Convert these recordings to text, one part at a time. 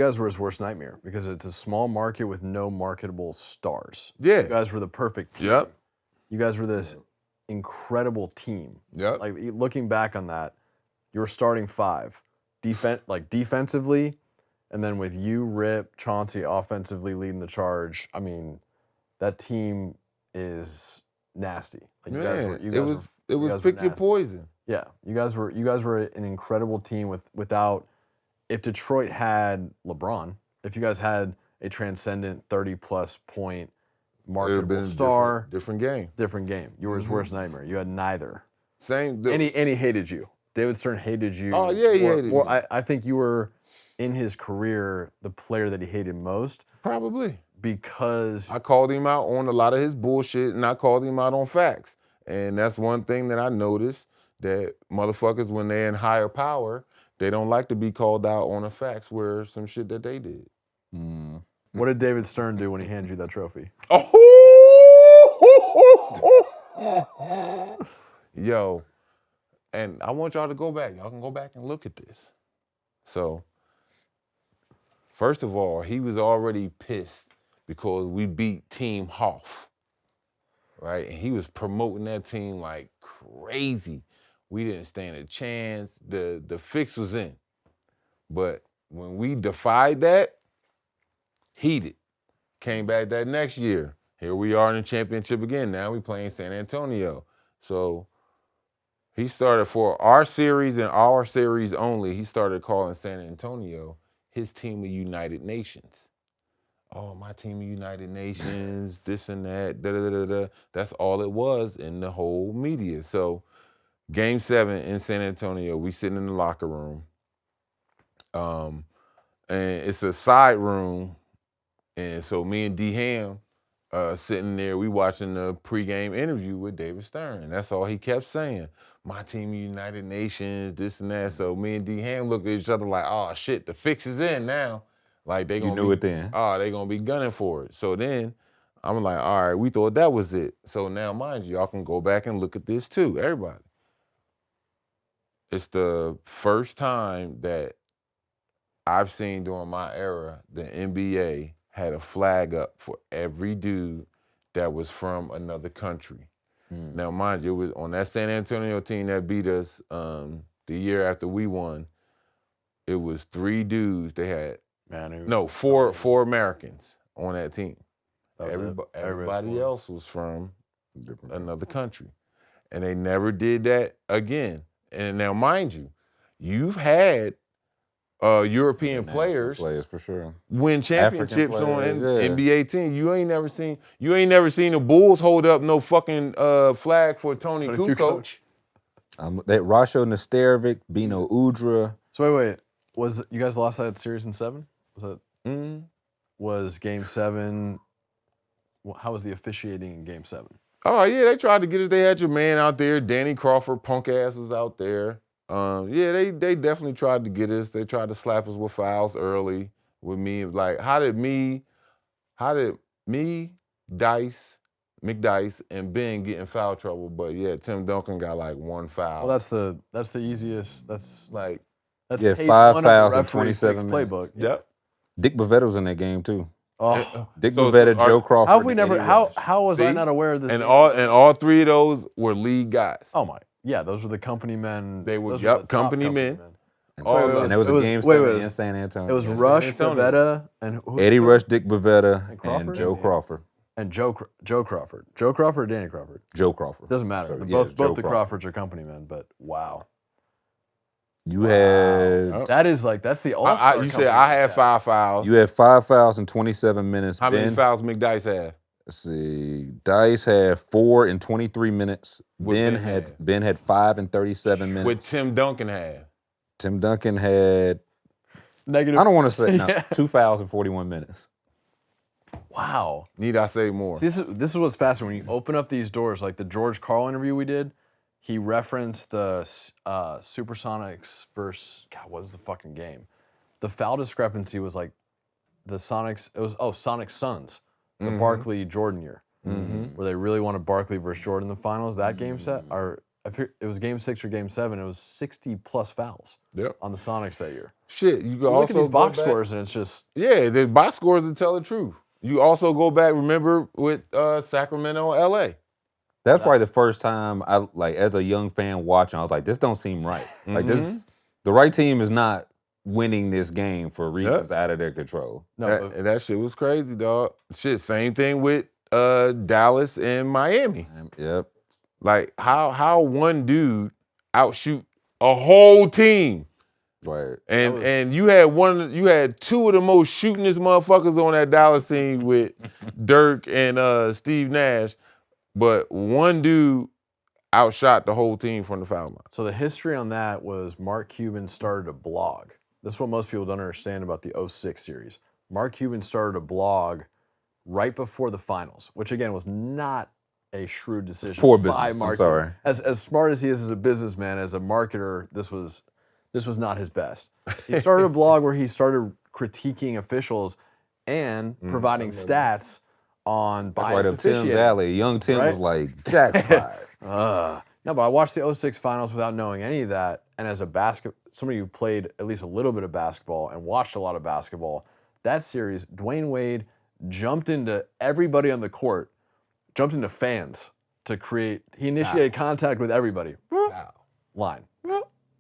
guys were his worst nightmare because it's a small market with no marketable stars. Yeah. You guys were the perfect team. Yep. You guys were this incredible team. Yep. Like looking back on that, you were starting 5, defensively, and then with you, Rip, Chauncey offensively leading the charge. I mean, that team is nasty. Like it was pick your poison. Yeah, you guys were an incredible team without. If Detroit had LeBron, if you guys had a transcendent 30-plus point marketable star, different game. You were his worst nightmare. You had neither. Same. And he hated you. David Stern hated you. Oh yeah, he hated me. I think you were in his career the player that he hated most. Probably. Because I called him out on a lot of his bullshit, and I called him out on facts. And that's one thing that I noticed, that motherfuckers, when they're in higher power, they don't like to be called out on the facts where some shit that they did. Mm. What did David Stern do when he handed you that trophy? Yo, and I want y'all to go back. Y'all can go back and look at this. So, first of all, he was already pissed because we beat Team Hoff, right? And he was promoting that team like crazy. We didn't stand a chance. The fix was in. But when we defied that, heated. Came back that next year. Here we are in the championship again. Now we playing San Antonio. So he started for our series and our series only, he started calling San Antonio his team of United Nations. Oh, my team of United Nations, this and that, da-da-da-da. That's all it was in the whole media. So Game 7 in San Antonio, we sitting in the locker room. And it's a side room. And so me and D Ham sitting there, we watching the pregame interview with David Stern. That's all he kept saying. My team, United Nations, this and that. So me and D Ham looked at each other like, oh shit, the fix is in now. Like they gonna it then. Oh, they gonna be gunning for it. So then I'm like, all right, we thought that was it. So now, mind you, y'all can go back and look at this too, everybody. It's the first time that I've seen during my era the NBA had a flag up for every dude that was from another country. Now, mind you, it was on that San Antonio team that beat us the year after we won. It was 3 dudes. They had four Americans on that team. Everybody else was from another country, and they never did that again. And now, mind you, you've had European players for sure win championships on NBA team. You ain't never seen the Bulls hold up no fucking flag for Tony Kukoc. That Rasho Nesterovic, Bino Udra. So wait, was you guys lost that series in 7? Was that? Was Game 7? How was the officiating in Game 7? Oh yeah, they tried to get us. They had your man out there, Danny Crawford, punk ass was out there. They definitely tried to get us. They tried to slap us with fouls early with me. Like, how did me, Dice, McDice, and Ben get in foul trouble? But yeah, Tim Duncan got like 1 foul. Well, that's the easiest. That's like that's page 5 1 fouls in 27 minutes. Playbook. Yep. Dick Bavetta was in that game too. Oh, Dick Bavetta, Joe Crawford. How have we never? How was I not aware of this? And all 3 of those were league guys. Oh my. Yeah, those were the company men. They were company men. And there was a game 7 in San Antonio. It was Rush, Bavetta, and Eddie Rush, Dick Bavetta, and Joe Crawford. And Joe Crawford. Joe Crawford or Danny Crawford? Joe Crawford. Doesn't matter. Both the Crawfords are company men, but wow. You had... That's the all-star. You said I had 5 fouls. You had 5 fouls in 27 minutes. How many fouls McDice had? Let's see. Dice had 4 in 23 minutes. Ben had 5 in 37 minutes. What Tim Duncan had? Tim Duncan had negative. I don't want to say 2 fouls in 41 minutes. Wow. Need I say more? See, this is what's fascinating. When you open up these doors, like the George Karl interview we did, he referenced the Supersonics versus, God, what was the fucking game? The foul discrepancy was like the Sonics, it was, Sonic Suns, the Barkley Jordan year, where they really wanted Barkley versus Jordan in the finals. That game set, or it was Game 6 or Game 7. It was 60+ fouls Yep. on the Sonics that year. Shit, you can You also look at these go box back- scores, and it's just Yeah, the box scores that tell the truth. You also go back, remember, with Sacramento, LA. That's probably the first time I like as a young fan watching. I was like, this don't seem right. Like this, the right team is not winning this game for reasons out of their control. no. And that shit was crazy, dog. Shit, same thing with Dallas and Miami. Yep. Like how one dude outshoot a whole team. Right. And you had two of the most shootingest motherfuckers on that Dallas team with Dirk and Steve Nash, but one dude outshot the whole team from the foul line. So the history on that was Mark Cuban started a blog. This is what most people don't understand about the 06 series. Mark Cuban started a blog right before the finals, which again was not a shrewd decision Poor by business. Mark I'm sorry. Cuban. As smart as he is as a businessman, as a marketer, this was not his best. He started a blog where he started critiquing officials and providing stats on That's biased right up Tim's officiating. alley. Young Tim Right? was like, jackpot. No, but I watched the 06 finals without knowing any of that. And as somebody who played at least a little bit of basketball and watched a lot of basketball, that series, Dwayne Wade jumped into everybody on the court, jumped into fans to create. He initiated contact with everybody. Line.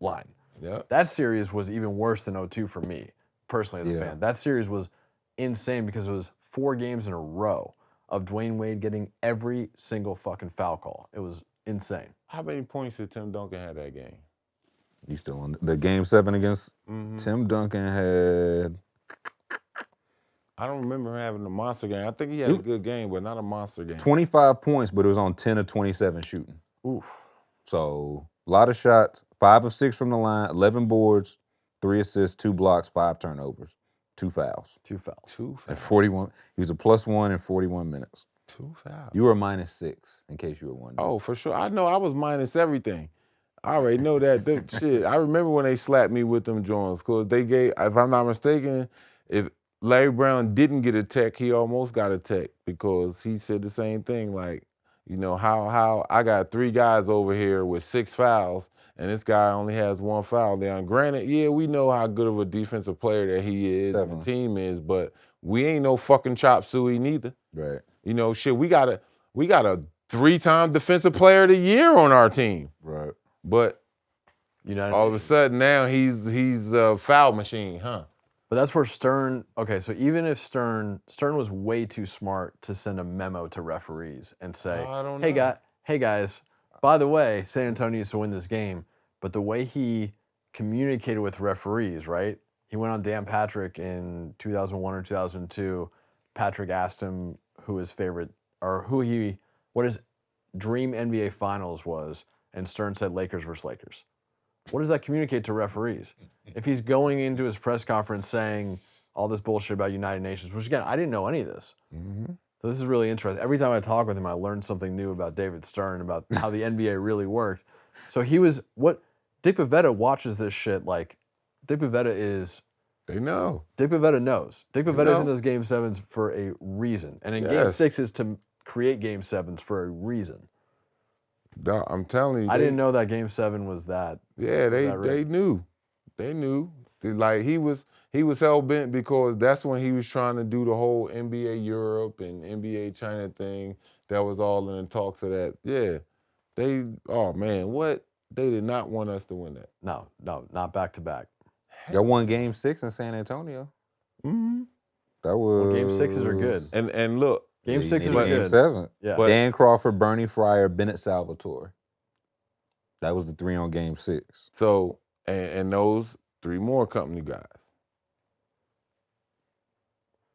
Line. Yeah. That series was even worse than 02 for me, personally, as a fan. That series was insane because it was 4 games in a row of Dwayne Wade getting every single fucking foul call. It was insane. How many points did Tim Duncan have that game? You still on the Game 7 against Tim Duncan had. I don't remember him having a monster game. I think he had a good game, but not a monster game. 25 points, but it was on 10 of 27 shooting. Oof. So a lot of shots, 5 of 6 from the line, 11 boards, 3 assists, 2 blocks, 5 turnovers, 2 fouls. 2 fouls. 2 fouls. And 41. He was a +1 in 41 minutes. 2 fouls. You were a -6 in case you were wondering. Oh, for sure. I know I was minus everything. I already know that. Shit. I remember when they slapped me with them joints because they gave, if I'm not mistaken, if Larry Brown didn't get a tech, he almost got a tech because he said the same thing. Like, you know, how I got 3 guys over here with 6 fouls and this guy only has 1 foul down. Granted, yeah, we know how good of a defensive player that he is and the team is, but we ain't no fucking chop suey neither. Right. You know, shit, we got a 3-time defensive player of the year on our team. Right. But United all of a Nations. sudden now he's the foul machine, huh? But that's where Stern, okay, so even if Stern was way too smart to send a memo to referees and say, I don't hey, know. hey guys, by the way, San Antonio used to win this game, but the way he communicated with referees, right? He went on Dan Patrick in 2001 or 2002. Patrick asked him who his favorite, or what his dream NBA Finals was, and Stern said Lakers versus Lakers. What does that communicate to referees? If he's going into his press conference saying all this bullshit about United Nations, which again, I didn't know any of this. So this is really interesting. Every time I talk with him, I learn something new about David Stern, about how the NBA really worked. So Dick Pavetta watches this shit like, Dick Pavetta is... They know. Dick Pavetta knows. Dick Pavetta's in those Game 7s for a reason. And in Game 6s to create Game 7s for a reason. Dog, I'm telling you. I didn't know that Game 7 was that. Yeah, they knew. They knew. Like he was hell bent because that's when he was trying to do the whole NBA Europe and NBA China thing. That was all in the talks of that. Yeah. Oh man, what? They did not want us to win that. No, not back to back. Y'all won Game 6 in San Antonio. Mm-hmm. That was... Well, Game 6s are good. And look. Game 6s are Game good. 7. Yeah. Dan Crawford, Bernie Fryer, Bennett Salvatore. That was the 3 on Game 6. So, and those 3 more company guys.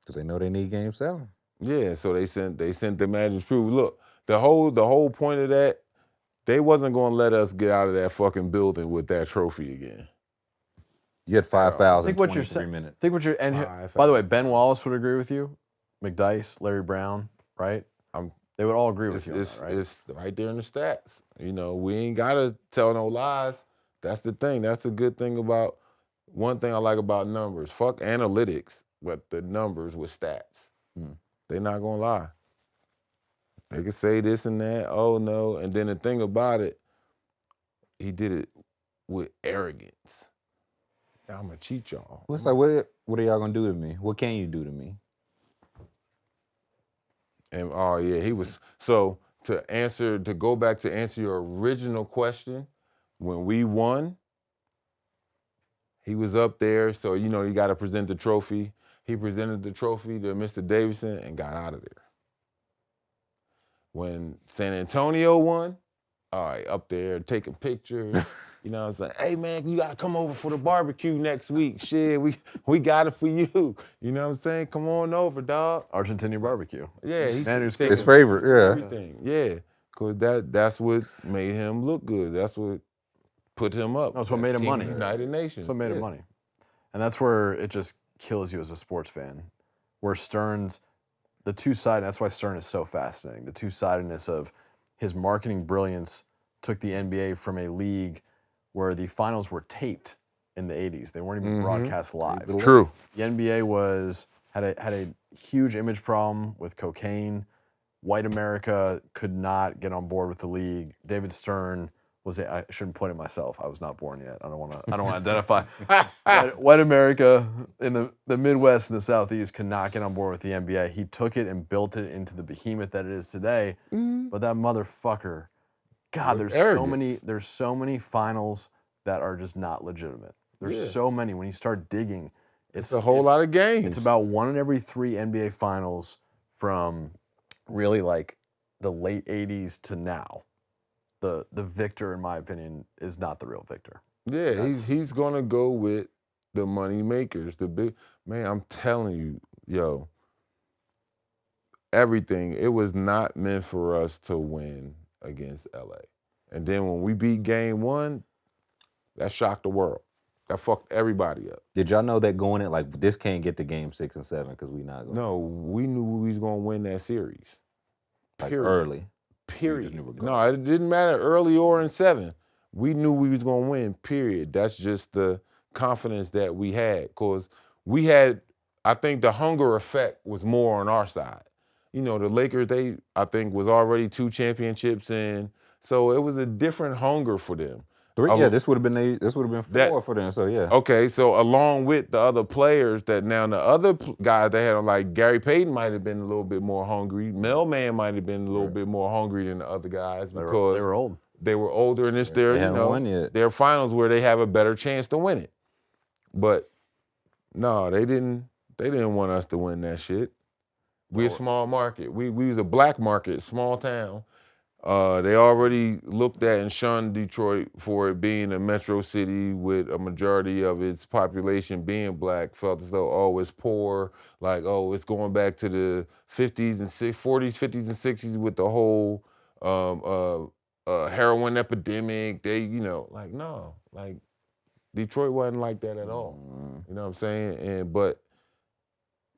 Because they know they need Game 7. Yeah, so they sent the Magic crew. Look, the whole point of that, they wasn't going to let us get out of that fucking building with that trophy again. You had 5 fouls in Think what you're 23 minutes. Think what you're and by the way, Ben Wallace would agree with you. McDyess, Larry Brown, right? They would all agree with you on that, right? It's right there in the stats. You know, we ain't gotta tell no lies. That's the thing. That's the good thing about one thing I like about numbers. Fuck analytics, but the numbers with stats. They're not gonna lie. They can say this and that, oh no. And then the thing about it, he did it with arrogance. I'm gonna cheat y'all. What's like? What are y'all gonna do to me? What can you do to me? And oh yeah, he was so to go back to answer your original question, when we won, he was up there, so you know you gotta present the trophy. He presented the trophy to Mr. Davidson and got out of there. When San Antonio won, all right, up there taking pictures. You know what I'm saying? Hey man, you gotta come over for the barbecue next week. Shit, we got it for you. You know what I'm saying? Come on over, dog. Argentinian barbecue. Yeah, he's His favorite, yeah. everything. Yeah, cause that's what made him look good. That's what put him up. That's what made him Team money. United Nations. That's what made him money. And that's where it just kills you as a sports fan. Where Stern's, the two-sided, that's why Stern is so fascinating. The two-sidedness of his marketing brilliance took the NBA from a league where the finals were taped in the 80s. They weren't even broadcast live. True. The NBA had a huge image problem with cocaine. White America could not get on board with the league. David Stern I shouldn't point at myself. I was not born yet. I don't want to identify. White America in the Midwest and the Southeast could not get on board with the NBA. He took it and built it into the behemoth that it is today. But that motherfucker, God, there's so many finals that are just not legitimate. There's so many. When you start digging, it's a whole lot of games. It's about 1 in every 3 NBA finals from really like the late 80s to now. The victor, in my opinion, is not the real victor. Yeah, he's gonna go with the money makers, the big man. I'm telling you, yo, everything. It was not meant for us to win against LA. And then when we beat Game 1, that shocked the world. That fucked everybody up. Did y'all know that going in, like, this can't get to Game 6 and 7 because we not going? No, we knew we was gonna win that series. Like early. Period. No, it didn't matter early or in 7. We knew we was gonna win, period. That's just the confidence that we had. Because we had, I think the hunger effect was more on our side. You know, the Lakers, I think, was already 2 championships in. So it was a different hunger for them. 3, yeah, this would have been 4 for them, so yeah. Okay, so along with the other players that now the other guys they had on, like Gary Payton might have been a little bit more hungry. Mailman might have been a little bit more hungry than the other guys because they were old. They were older and it's their, won yet. their finals where they have a better chance to win it. But no, they didn't want us to win that shit. We're a small market. We was a black market, small town. They already looked at and shunned Detroit for it being a metro city with a majority of its population being black, felt as though, oh, it's poor, like, oh, it's going back to the 40s, 50s, and 60s with the whole heroin epidemic. They, you know, like, no, like, Detroit wasn't like that at all. You know what I'm saying? But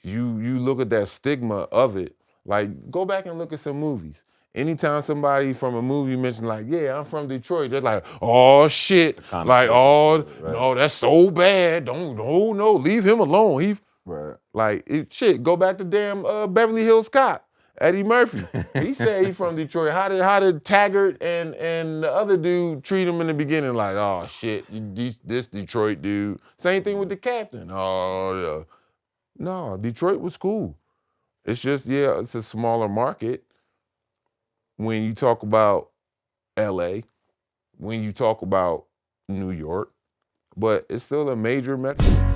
you look at that stigma of it, like, go back and look at some movies. Anytime somebody from a movie mentions like, yeah, I'm from Detroit, they're like, oh shit, like, oh, no, that's so bad. No, leave him alone. Shit, go back to damn Beverly Hills Cop, Eddie Murphy. He said he's from Detroit. How did Taggart and the other dude treat him in the beginning? Like, oh shit, this Detroit dude. Same thing with the captain. Oh yeah. No, Detroit was cool. It's just, yeah, it's a smaller market. When you talk about LA, when you talk about New York, but it's still a major metro.